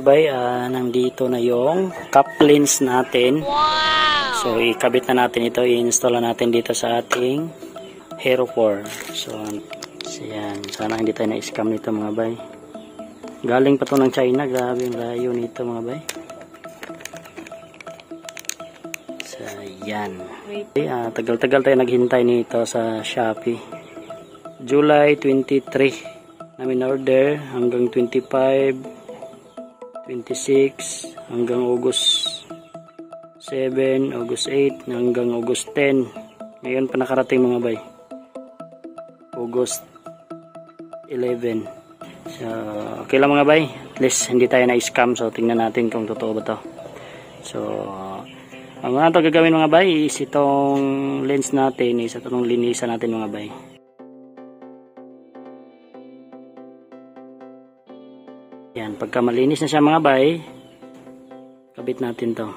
bay, nandito na yung cup lens natin. So ikabit na natin ito, i-install na natin dito sa ating Hero 4. So yan, sana hindi tayo na-scam nito mga bay. Galing pa to ng China, grabe yung layo nito mga bay. So yan, tagal-tagal tayo naghintay nito sa Shopee. July 23 namin order, hanggang 25, 26, hanggang August 7, August 8, hanggang August 10. Ngayon pa nakarating mga bay, August 11. So okay lang mga bay, at least hindi tayo na-scam. So tingnan natin kung totoo ba to. So ang mga ito gagawin mga bay is itong lens natin, is itong linisan natin mga bay. Yan, pagka malinis na siya mga bay, kabit natin to.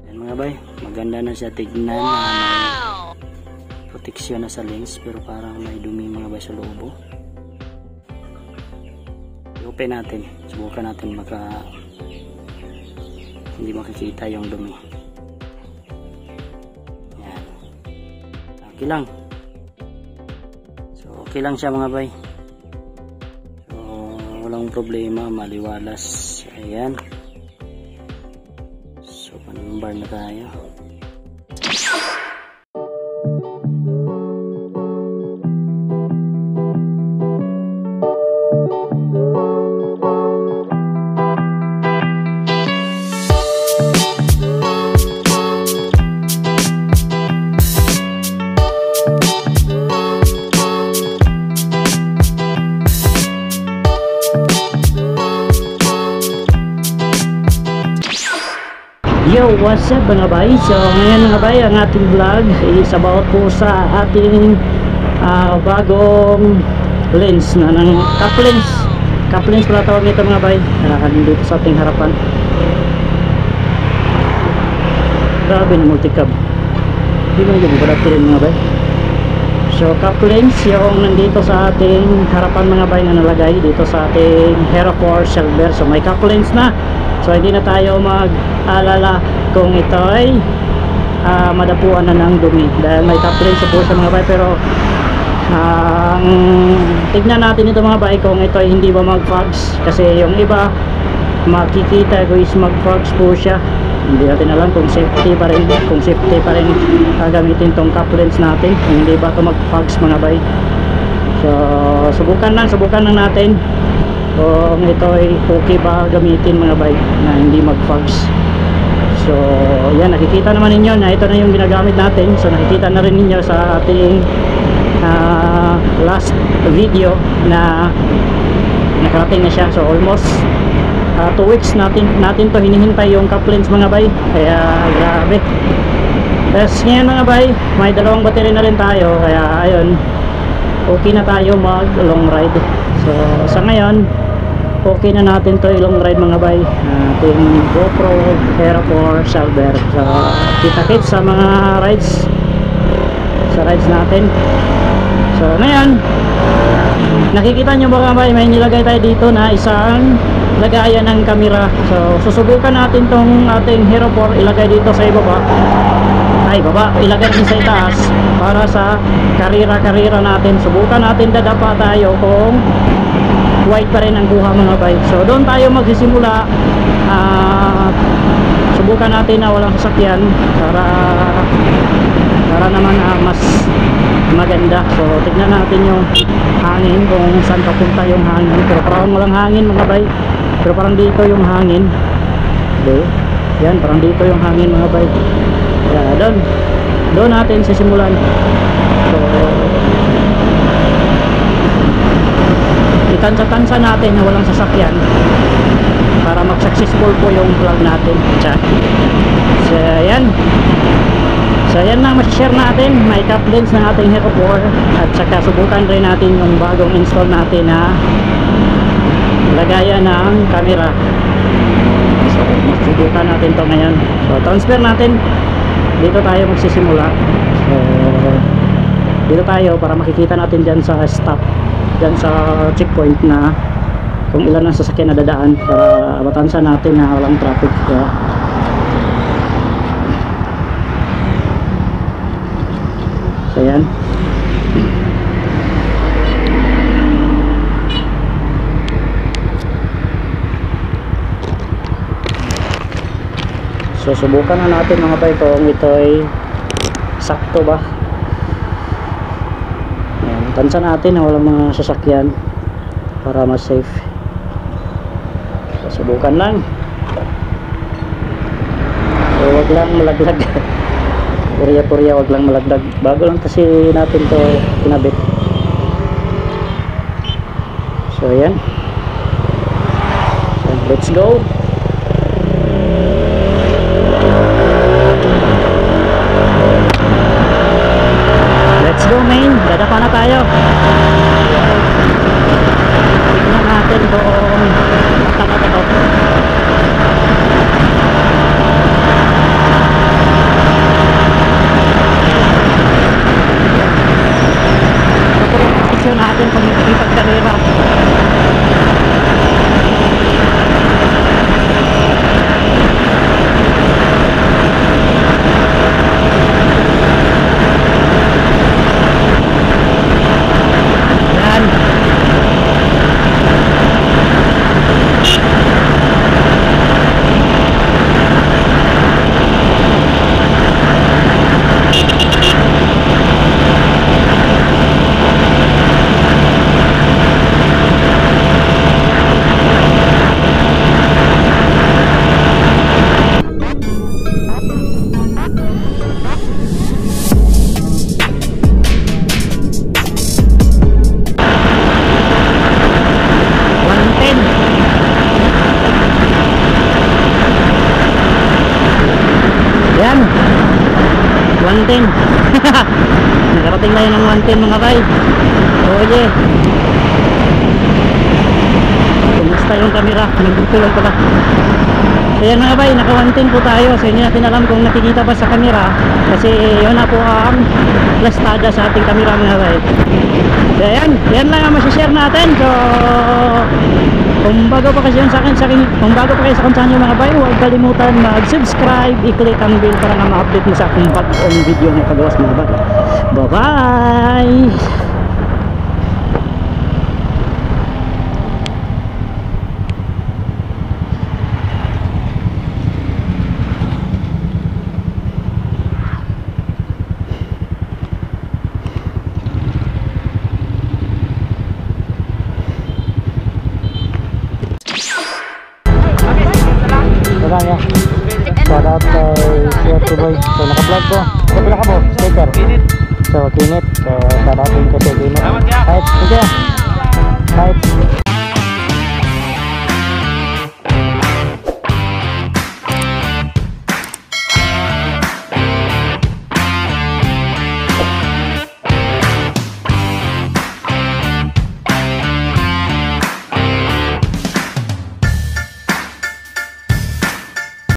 Yan mga bay, maganda na siya tignan. Wow! Proteksyon na sa lens, pero parang may dumi mga bay sa loob. I-open natin, subukan natin hindi makikita yung dumi. Okay lang. So okay lang siya mga bay. So walang problema, maliwalas. Ayan. So panumbar na tayo. Yo, what's up mga bay? So ngayon mga bay, ang ating vlog is about po sa ating bagong lens na ng cup lens. Cup lens pala tawag nito mga bay. Dito sa ating harapan. Grabe na multicab. Hindi mo yung product rin mga bay. So cup lens yung nandito sa ating harapan mga bay, na nalagay dito sa ating Hero 4 silver. So may cup lens na. So hindi na tayo mag-alala kung ito ay madapuan na ng dumi dahil may top lens po siya mga bay. Pero tignan natin ito mga bay kung ito ay hindi ba mag-fogs, kasi yung iba makikita ko is mag-fogs po siya. Hindi natin alam kung safety pa rin, gamitin tong top lens natin, kung hindi ba ito mag-fogs mga bay. So subukan lang natin kung ito ay okay ba gamitin mga bay na hindi mag-fogs. So yan, nakikita naman ninyo na ito na yung ginagamit natin. So nakikita na rin ninyo sa ating last video na nakarating na siya. So almost 2 weeks natin to hinihintay yung cup lens mga bay. Kaya grabe. Tapos ngayon mga bay, may dalawang battery na rin tayo. Kaya ayun, okay na tayo mag long ride. So sa ngayon, okay na natin to long ride mga bay. Ating GoPro Hero 4 silver. So kita-kits sa mga rides, natin. So ngayon, nakikita nyo ba mga bay, may nilagay tayo dito na isang lagayan ng camera. So susubukan natin tong ating Hero 4 ilagay dito sa baba, ilagay din sa itaas para sa karira natin. Subukan natin, dadapa tayo kung white pa rin ang kuha mga bay. So doon tayo magsisimula. Subukan natin na walang sasakyan para naman mas maganda. So tignan natin yung hangin, kung saan papunta yung hangin. Pero parang walang hangin mga bay, pero parang dito yung hangin. Okay. Yan, parang dito yung hangin mga bay. Kaya doon natin sisimulan. So itansa-tansa natin na walang sasakyan para mag-successful po yung vlog natin. So yan lang masishare natin. May cup lens ng ating Hero 4 at saka subukan rin natin yung bagong install natin na lagayan ng camera. So subukan natin to ngayon. So transfer natin dito tayo magsisimula. So, dito tayo para makikita natin dyan sa stop, dyan sa checkpoint na kung ilan ang sasakyan na dadaan para matansa natin na walang traffic. Kaya so yan. So subukan na natin mga bay kung ito ay sakto ba. Ayan, tansa natin na walang mga sasakyan para mas safe. So subukan lang. So wag lang malaglag. Purya-purya, wag lang malaglag. Bago lang kasi natin to kinabit. So ayan. So, let's go. Let's go main, dadapa na tayo. Tignan natin kung mataka ito. Ito po yung posisyon natin kung ipagkarera. Yan 110. Nakarating na yun ng 110 mga bay. Oye, kumusta yung camera? Nagtulog pala. So yan mga bay, naka 110 po tayo. So hindi natin alam kung nakikita ba sa camera, kasi yun na po ang plastada sa ating camera mga bay. So yan lang ang masishare natin. So kung bago pa kayo sa akin, kung bago pa kayo sa channel mga bay, huwag kalimutan mag-subscribe, i-click ang bell para na ma-update mo sa akong bagong video na pagawas mga bay. Bye-bye! Wala niya. Shout out kay Kuya Boy. So naka-vlog ko. Ito pala ka po, sticker. So kinit. So shout out din ko sa Kinit. Kahit, sige. Kahit